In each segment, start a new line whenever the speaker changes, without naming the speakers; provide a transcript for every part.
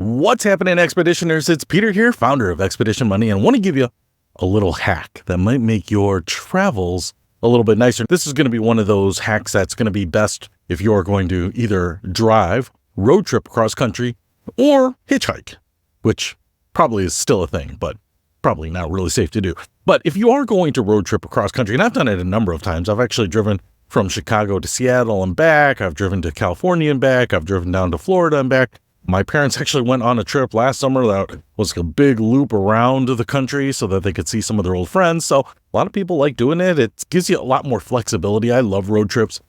What's happening, Expeditioners? It's Peter here, founder of Expedition Money, and want to give you a little hack that might make your travels a little bit nicer. This is going to be one of those hacks that's going to be best if you're going to either drive, road trip across country, or hitchhike, which probably is still a thing, but probably not really safe to do. But if you are going to road trip across country, and I've done it a number of times, I've actually driven from Chicago to Seattle and back, I've driven to California and back, I've driven down to Florida and back. My parents actually went on a trip last summer that was a big loop around the country so that they could see some of their old friends. So a lot of people like doing it. It gives you a lot more flexibility. I love road trips.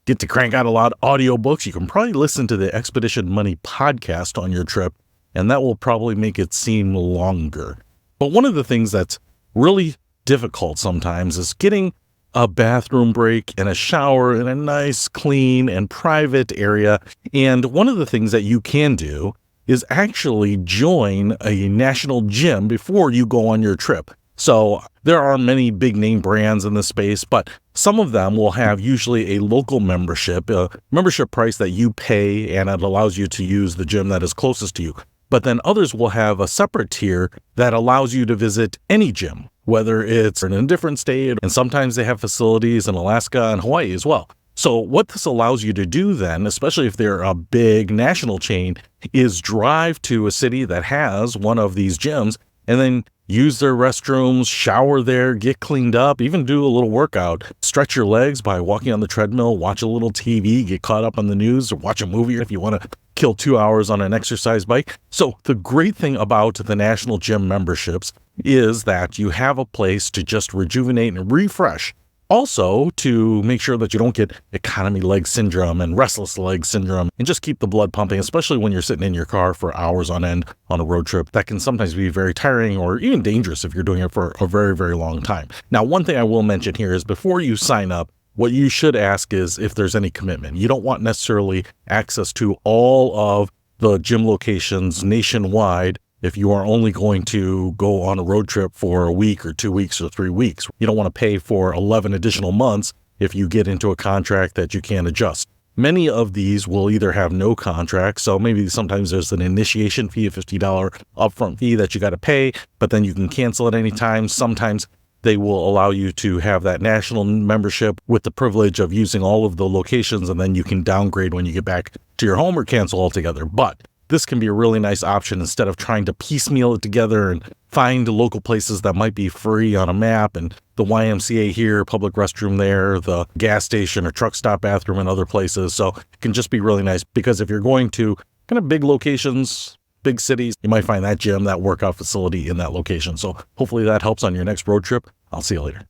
Get to crank out a lot of audiobooks. You can probably listen to the Expedition Money podcast on your trip, and that will probably make it seem longer. But one of the things that's really difficult sometimes is getting a bathroom break and a shower in a nice, clean, and private area. And one of the things that you can do is actually join a national gym before you go on your trip. So there are many big name brands in this space, but some of them will have usually a local membership, a membership price that you pay, and it allows you to use the gym that is closest to you. But then others will have a separate tier that allows you to visit any gym, whether it's in a different state, and sometimes they have facilities in Alaska and Hawaii as well. So what this allows you to do then, especially if they're a big national chain, is drive to a city that has one of these gyms and then use their restrooms, shower there, get cleaned up, even do a little workout, stretch your legs by walking on the treadmill, watch a little TV, get caught up on the news, or watch a movie if you want to kill 2 hours on an exercise bike. So the great thing about the national gym memberships is that you have a place to just rejuvenate and refresh. Also, to make sure that you don't get economy leg syndrome and restless leg syndrome, and just keep the blood pumping, especially when you're sitting in your car for hours on end on a road trip. That can sometimes be very tiring or even dangerous if you're doing it for a very, very long time. Now, one thing I will mention here is before you sign up, what you should ask is if there's any commitment. You don't want necessarily access to all of the gym locations nationwide if you are only going to go on a road trip for a week or 2 weeks or 3 weeks. You don't want to pay for 11 additional months if you get into a contract that you can't adjust. Many of these will either have no contract, so maybe sometimes there's an initiation fee, a $50 upfront fee that you got to pay, but then you can cancel at any time. Sometimes they will allow you to have that national membership with the privilege of using all of the locations, and then you can downgrade when you get back to your home or cancel altogether. But this can be a really nice option instead of trying to piecemeal it together and find local places that might be free on a map, and the YMCA here, public restroom there, the gas station or truck stop bathroom in other places. So it can just be really nice because if you're going to kind of big locations, big cities, you might find that gym, that workout facility in that location. So hopefully that helps on your next road trip. I'll see you later.